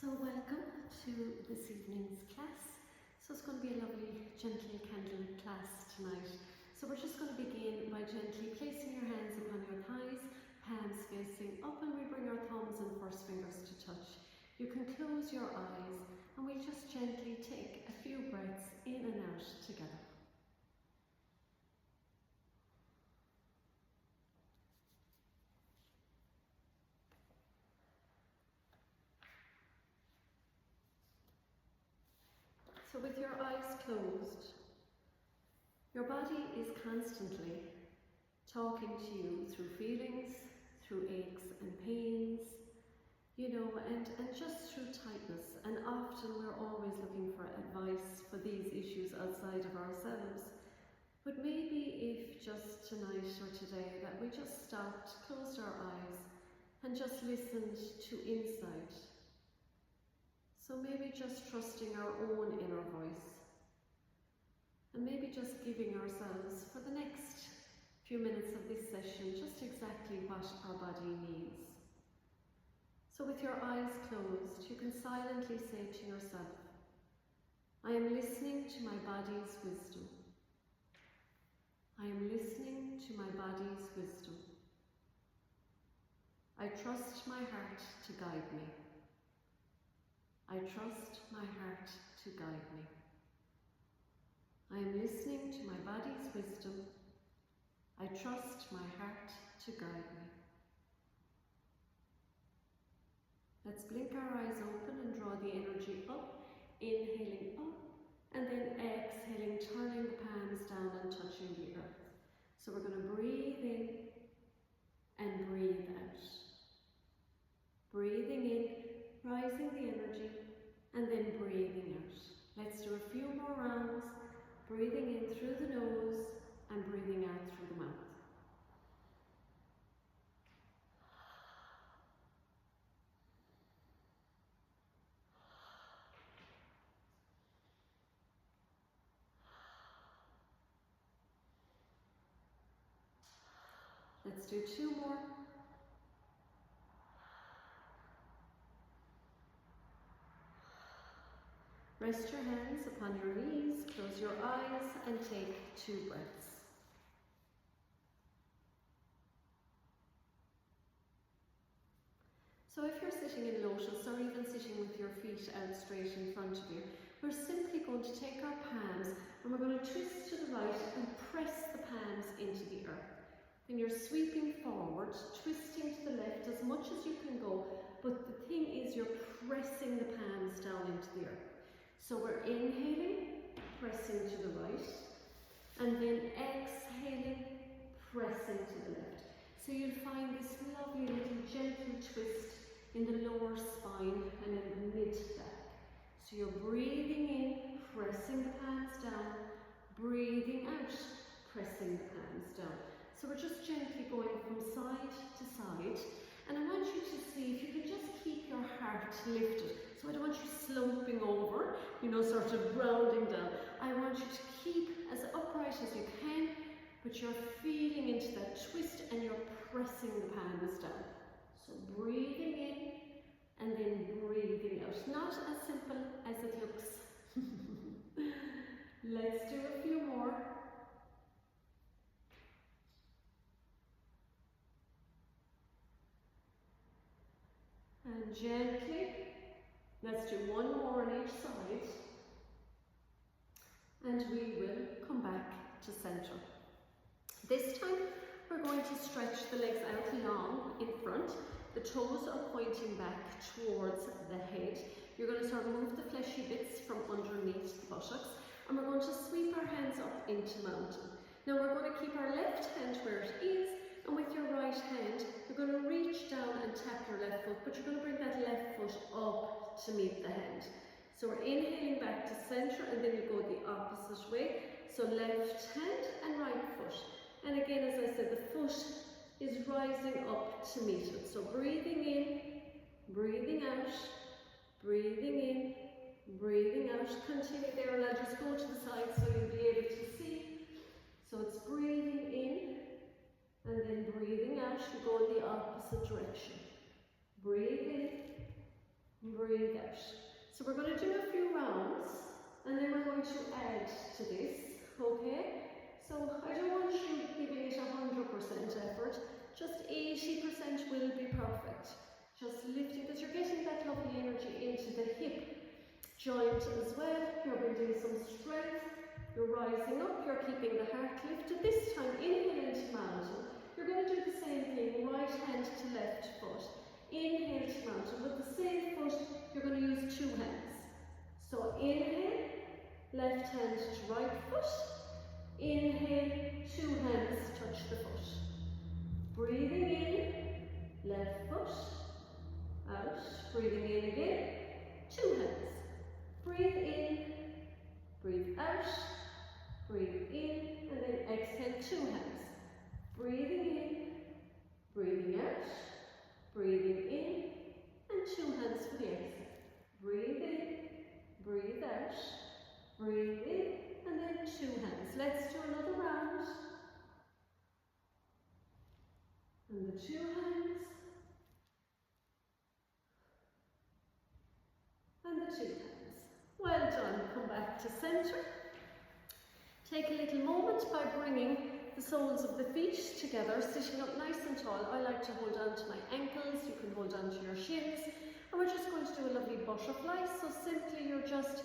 So welcome to this evening's class. So it's going to be a lovely, gentle candlelit class tonight. So we're just going to begin by gently placing your hands upon your thighs, palms facing up, and we bring our thumbs and first fingers to touch. You can close your eyes and we'll just gently take a few breaths in and out together. So with your eyes closed, your body is constantly talking to you through feelings, through aches and pains, and just through tightness. And often we're always looking for advice for these issues outside of ourselves. But maybe if just tonight or today that we just stopped, closed our eyes and just listened to insight. So maybe just trusting our own inner voice, and maybe just giving ourselves for the next few minutes of this session just exactly what our body needs. So with your eyes closed, you can silently say to yourself, I am listening to my body's wisdom. I am listening to my body's wisdom. I trust my heart to guide me. I trust my heart to guide me. I am listening to my body's wisdom. I trust my heart to guide me. Let's blink our eyes open and draw the energy up, inhaling up, and then exhaling, turning the palms down and touching the earth. So we're going to breathe in and breathe out. Breathing in, rising the energy, and then breathing out. Let's do a few more rounds, breathing in through the nose and breathing out through the mouth. Let's do two more. Rest your hands upon your knees, close your eyes, and take 2 breaths. So if you're sitting in lotus or even sitting with your feet out straight in front of you, we're simply going to take our palms and we're going to twist to the right and press the palms into the earth. Then you're sweeping forward, twisting to the left as much as you can go, but the thing is you're pressing the palms down into the earth. So we're inhaling, pressing to the right, and then exhaling, pressing to the left. So you'll find this lovely little gentle twist in the lower spine and in the mid-back. So you're breathing in, pressing the palms down, breathing out, pressing the palms down. So we're just gently going from side to side. And I want you to see if you can just keep your heart lifted. So I don't want you slumping over, sort of rounding down. I want you to keep as upright as you can, but you're feeling into that twist and you're pressing the palms down. So breathing in and then breathing out. Not as simple as it looks. Let's do a few more. And gently, let's do one more on each side. And we will come back to center. This time, we're going to stretch the legs out long in front. The toes are pointing back towards the head. You're going to sort of move the fleshy bits from underneath the buttocks. And we're going to sweep our hands up into mountain. Now we're going to keep our left hand where it is. And with your right hand, you're going to reach down and tap your left foot, but you're going to bring that left foot up to meet the hand. So we're inhaling back to center, and then you go the opposite way. So left hand and right foot. And again, as I said, the foot is rising up to meet it. So breathing in, breathing out, breathing in, breathing out. Continue there, and I'll just go to the side so you'll be able to see. So it's breathing in, and then breathing out, you go in the opposite direction. Breathe in, breathe out. So we're going to do a few rounds and then we're going to add to this, okay? So I don't want you giving it 100% effort, just 80% will be perfect. Just lifting, because you're getting that lovely energy into the hip joint as well. You're building some strength, you're rising up, you're keeping the heart lifted. This time, inhale into mountain. You're going to do the same thing, right hand to left foot. Inhale to mountain. With the same foot, you're going to use two hands. So inhale, left hand to right foot. Inhale, two hands touch the foot. Breathing in, left foot, out. Breathing in again, two hands. Breathe in, breathe out, breathe in, and then exhale, two hands. Breathing in, breathing out, breathing in, and two hands for the exhale. Breathe in, breathe out, breathe in, and then two hands. Let's do another round. And the two hands. And the two hands. Well done. Come back to center. Take a little moment by bringing the soles of the feet together, sitting up nice and tall. I like to hold on to my ankles. You can hold on to your shins. And we're just going to do a lovely butterfly. So simply you're just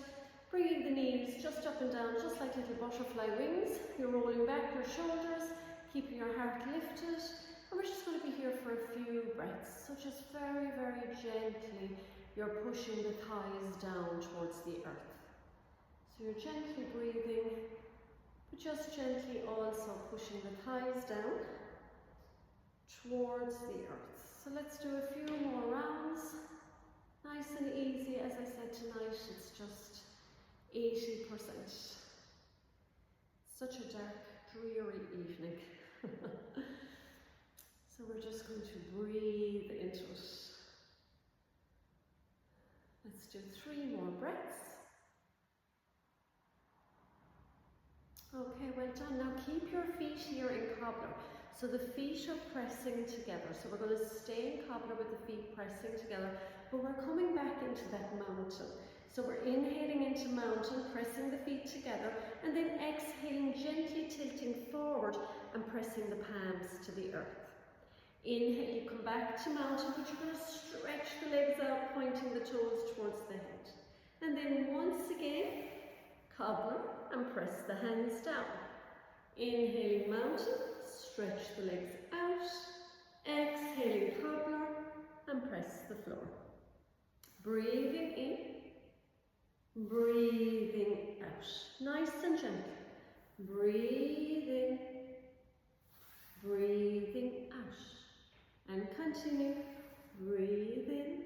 bringing the knees just up and down, just like little butterfly wings. You're rolling back your shoulders, keeping your heart lifted. And we're just going to be here for a few breaths. So just very, very gently, you're pushing the thighs down towards the earth. So you're gently breathing, but just gently also pushing the thighs down towards the earth. So let's do a few more rounds. Nice and easy, as I said tonight, it's just 80%. Such a dark, dreary evening. So we're just going to breathe into it. Let's do 3 more breaths. Okay, well done. Now keep your feet here in cobbler. So the feet are pressing together. So we're going to stay in cobbler with the feet pressing together, but we're coming back into that mountain. So we're inhaling into mountain, pressing the feet together, and then exhaling, gently tilting forward and pressing the palms to the earth. Inhale, you come back to mountain, but you're going to stretch the legs out, pointing the toes towards the head. And then once again, cobbler and press the hands down. Inhaling mountain, stretch the legs out. Exhaling cobbler and press the floor. Breathing in, breathing out. Nice and gentle. Breathing, breathing out. And continue. Breathe in,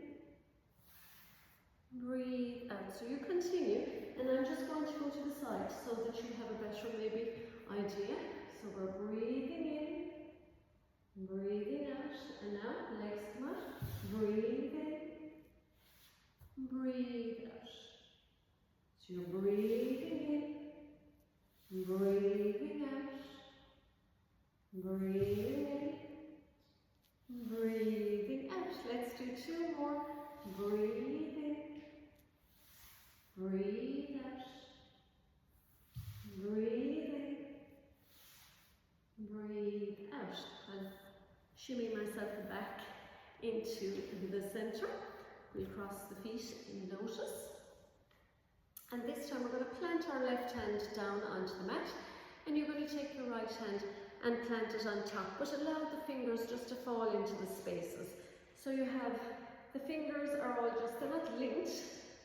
breathe out. So you continue, and I'm just going to go to the side so that you have a better maybe idea. So we're breathing in, breathing out, and now legs come out. Breathe in, breathe out. So you're breathing in, breathing out, breathing in, breathing out. Let's do 2 more. Breathe in, breathe out, breathe in, breathe out. I'll shimmy myself back into the center. We'll cross the feet in lotus. And this time we're going to plant our left hand down onto the mat, and you're going to take your right hand and plant it on top, but allow the fingers just to fall into the spaces. So you have, the fingers are all just, they're not linked,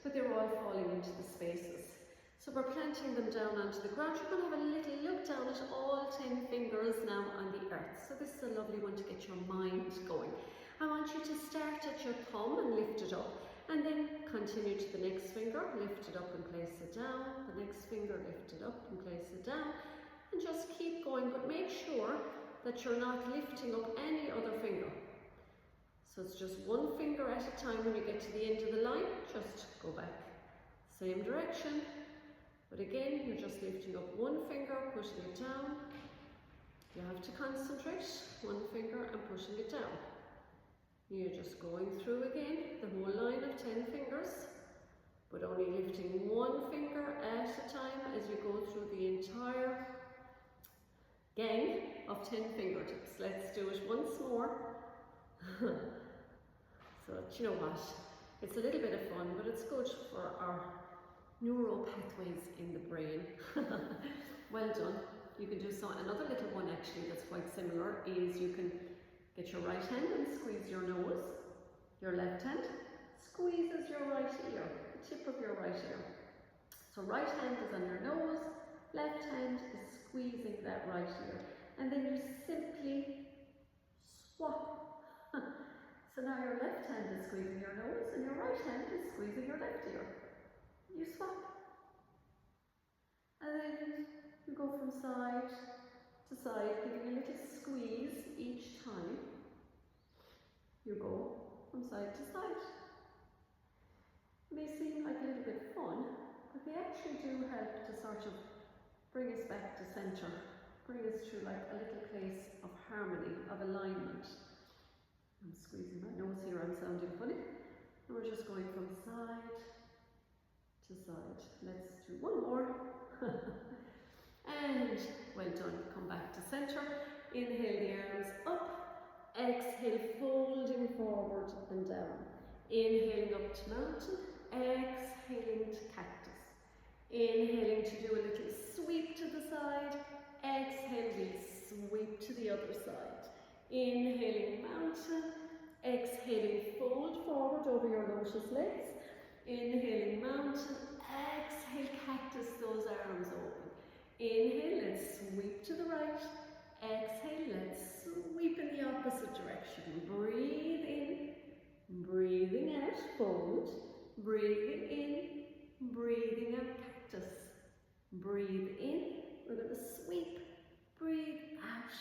but they're all falling into the spaces. So we're planting them down onto the ground. You're going to have a little look down at all 10 fingers now on the earth. So this is a lovely one to get your mind going. I want you to start at your thumb and lift it up, and then continue to the next finger, lift it up and place it down, the next finger, lift it up and place it down, and just keep going, but make sure that you're not lifting up any other finger. So it's just one finger at a time. When you get to the end of the line, just go back. Same direction, but again, you're just lifting up one finger, pushing it down. You have to concentrate, one finger and pushing it down. You're just going through again the whole line of 10 fingers, but only lifting one finger at a time as you go through the entire gang of 10 fingertips. Let's do it once more. So, do you know what? It's a little bit of fun, but it's good for our neural pathways in the brain. Well done. You can do another little one actually that's quite similar is you can get your right hand and squeeze your nose. Your left hand squeezes your right ear, the tip of your right ear. So right hand is on your nose, left hand is squeezing that right ear. And then you simply swap. So now your left hand is squeezing your nose and your right hand is squeezing your left ear. You swap. And then you go from side to side, giving a little squeeze each time. You go from side to side. They seem like a little bit fun, but they actually do help to sort of bring us back to centre, bring us to like a little place of harmony, of alignment. I'm squeezing my nose here, I'm sounding funny. And we're just going from side to side. Let's do one more. And well done. Come back to centre. Inhale the arms up. Exhale, folding forward and down. Inhaling up to mountain. Exhaling to cactus. Inhaling to do a little sweep to the side. Exhale, we sweep to the other side. Inhaling mountain. Exhaling, fold forward over your lotus legs. Inhaling mountain. Exhale, cactus, those arms open. Inhale, let's sweep to the right. Exhale, let's sweep in the opposite direction. Breathe in, breathing out, fold. Breathing in, breathing out, cactus. Breathe in, we're going to sweep. Breathe out,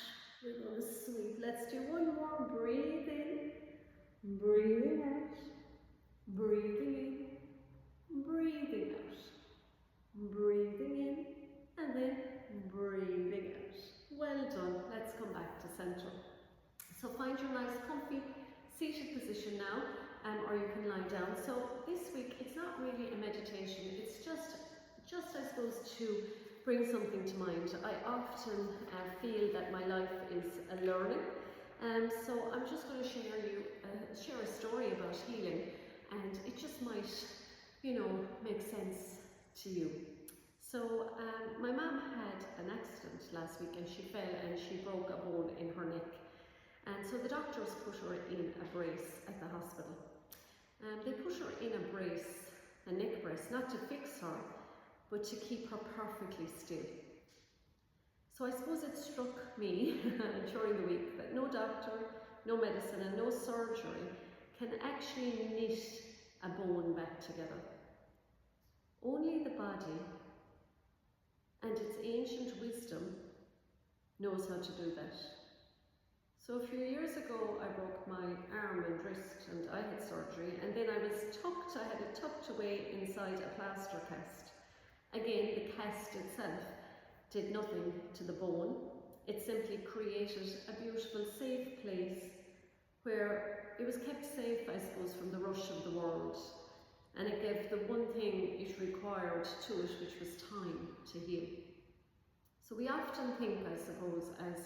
we're going to sweep. Let's do one more. Breathe in, breathing out, breathing in, breathing out, breathing in, and then breathing out. Well done. Let's come back to centre. So find your nice comfy seated position now, or you can lie down. So this week it's not really a meditation, it's just I suppose to bring something to mind. I often feel that my life is a learning, and so I'm just going to share a story about healing, and it just might, you know, make sense to you. So my mum had an accident last week and she fell and she broke a bone in her neck. And so the doctors put her in a brace at the hospital. They put her in a brace, a neck brace, not to fix her, but to keep her perfectly still. So I suppose it struck me during the week that no doctor, no medicine and no surgery can actually knit a bone back together. Only the body and its ancient wisdom knows how to do that. So a few years ago I broke my arm and wrist and I had surgery, and then I had it tucked away inside a plaster cast. Again, the cast itself did nothing to the bone. It simply created a beautiful safe place where it was kept safe, I suppose, from the rush of the world. And it gave the one thing it required to it, which was time to heal. So we often think, I suppose, as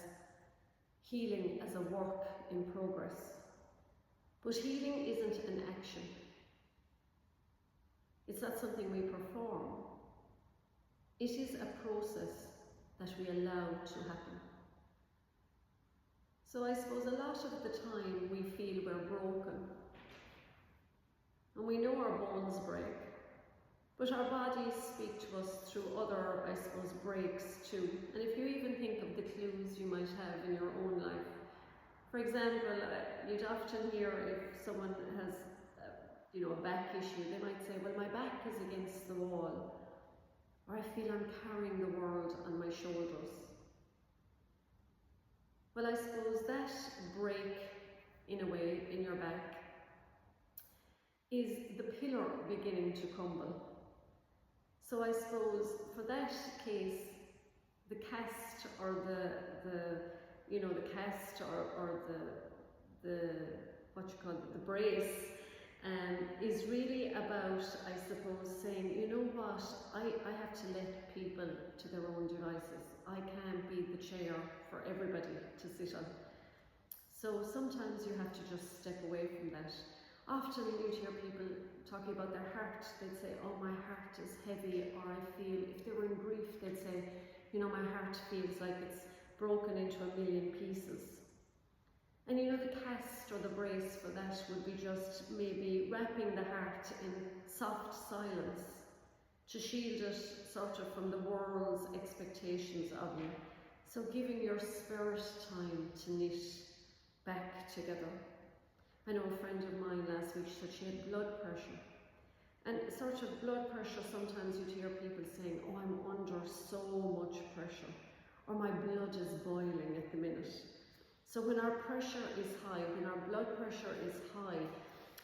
healing as a work in progress. But healing isn't an action. It's not something we perform. It is a process that we allow to happen. So I suppose a lot of the time we feel we're broken. And we know our bones break, but our bodies speak to us through other, I suppose, breaks too. And if you even think of the clues you might have in your own life. For example, you'd often hear if someone has, a back issue, they might say, well, my back is against the wall, or I feel I'm carrying the world on my shoulders. Well, I suppose that break, in a way, in your back, is the pillar beginning to crumble. So I suppose for that case, the cast or the cast or the the brace, is really about, I suppose, saying, you know what, I have to let people to their own devices. I can't be the chair for everybody to sit on. So sometimes you have to just step away from that. Often you'd hear people talking about their heart. They'd say, oh, my heart is heavy, or I feel, if they were in grief, they'd say, you know, my heart feels like it's broken into a million pieces. And you know, the cast or the brace for that would be just maybe wrapping the heart in soft silence to shield it sort of from the world's expectations of you. So giving your spirit time to knit back together. I know a friend of mine last week said she had blood pressure. And sort of blood pressure, sometimes you'd hear people saying, oh, I'm under so much pressure, or my blood is boiling at the minute. So when our pressure is high, when our blood pressure is high,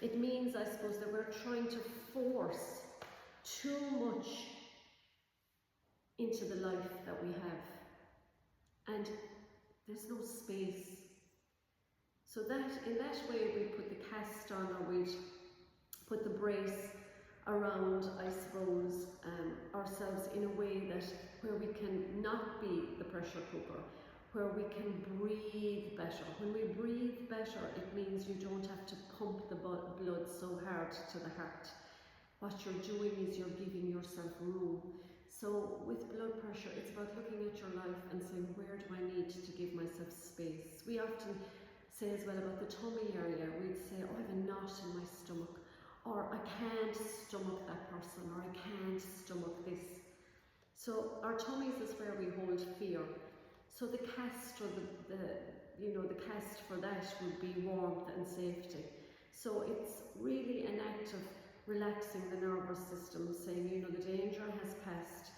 it means, I suppose, that we're trying to force too much into the life that we have. And there's no space. So that, in that way, we put the cast on, or we'd put the brace around, I suppose, ourselves in a way that where we can not be the pressure cooker, where we can breathe better. When we breathe better, it means you don't have to pump the blood so hard to the heart. What you're doing is you're giving yourself room. So with blood pressure, it's about looking at your life and saying, where do I need to give myself space? We often say as well about the tummy area. We'd say, oh, I have a knot in my stomach, or I can't stomach that person, or I can't stomach this. So our tummies is where we hold fear. So the cast, or the cast for that would be warmth and safety. So it's really an act of relaxing the nervous system, saying, you know, the danger has passed.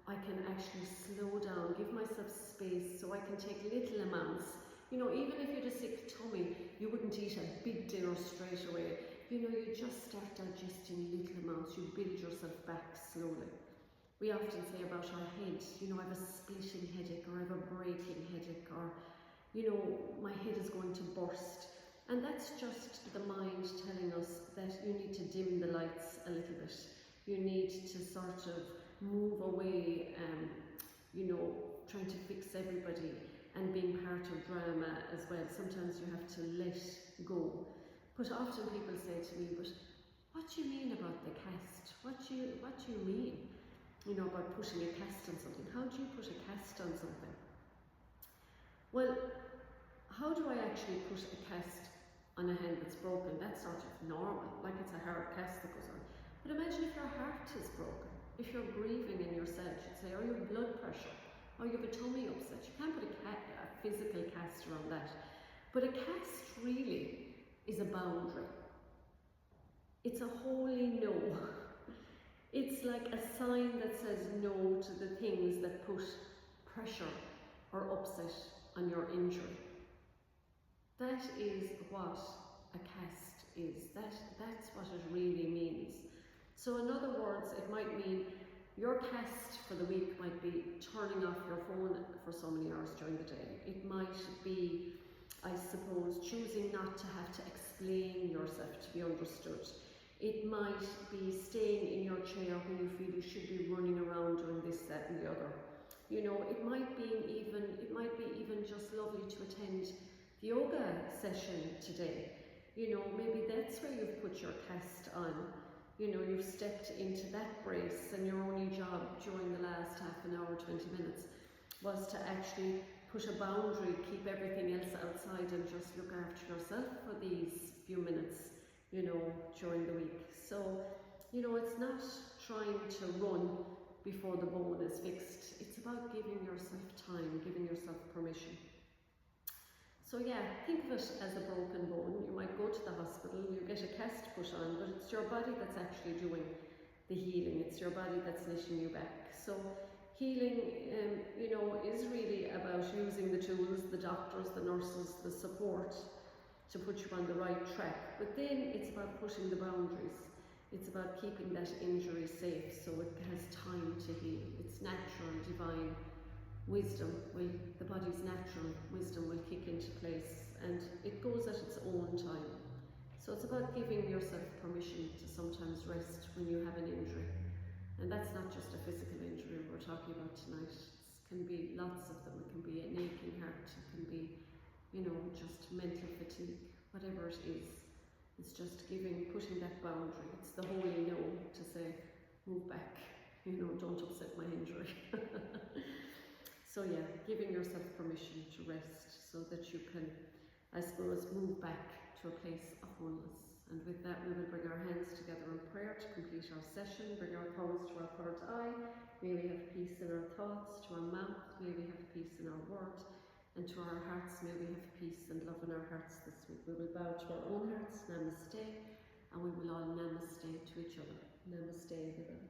I can actually slow down, give myself space, so I can take little amounts. You know, even if you had a sick tummy, you wouldn't eat a big dinner straight away. You know, you just start digesting little amounts. You build yourself back slowly. We often say about our head, you know, I have a splitting headache, or I have a breaking headache, or, you know, my head is going to burst. And that's just the mind telling us that you need to dim the lights a little bit. You need to sort of move away, you know, trying to fix everybody and being part of drama as well. Sometimes you have to let go. But often people say to me, but what do you mean about the cast? What do you mean? You know, about putting a cast on something. How do you put a cast on something? Well, how do I actually put a cast on a hand that's broken? That's sort of normal, like it's a hard cast that goes on. But imagine if your heart is broken, if you're grieving in yourself, you'd say, or you have blood pressure, or you have a tummy upset. You can't put a physical cast around that. But a cast really is a boundary. It's a holy no. It's like a sign that says no to the things that put pressure or upset on your injury. That is what a cast is. That's what it really means. So in other words, it might mean your cast for the week might be turning off your phone for so many hours during the day. It might be, I suppose, choosing not to have to explain yourself to be understood. It might be staying in your chair when you feel you should be running around doing this, that and the other. You know, it might be even just lovely to attend the yoga session today. You know, maybe that's where you've put your cast on. You know, you've stepped into that brace, and your only job during the last half an hour, 20 minutes, was to actually put a boundary, keep everything else outside, and just look after yourself for these few minutes, you know, during the week. So, you know, it's not trying to run before the bone is fixed. It's about giving yourself time, giving yourself permission. So yeah, think of it as a broken bone. You might go to the hospital, you get a cast put on, but it's your body that's actually doing the healing. It's your body that's knitting you back. So healing, you know, is really about using the tools, the doctors, the nurses, the support to put you on the right track. But then it's about pushing the boundaries. It's about keeping that injury safe so it has time to heal. It's natural, divine wisdom. The body's natural wisdom will kick into place, and it goes at its own So it's about giving yourself permission to sometimes rest when you have an injury. And that's not just a physical injury we're talking about tonight. It can be lots of them. It can be an aching heart, it can be, you know, just mental fatigue, whatever it is. It's just putting that boundary. It's the holy no to say, move back, you know, don't upset my injury. So yeah, giving yourself permission to rest so that you can, I suppose, move back to a place of wholeness. And with that, we will bring our hands together in prayer to complete our session, bring our thumbs to our third eye. May we have peace in our thoughts, to our mouth, may we have peace in our word, and to our hearts, may we have peace and love in our hearts this week. We will bow to our own hearts, namaste, and we will all namaste to each other. Namaste, everyone.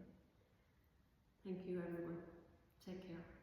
Thank you, everyone. Take care.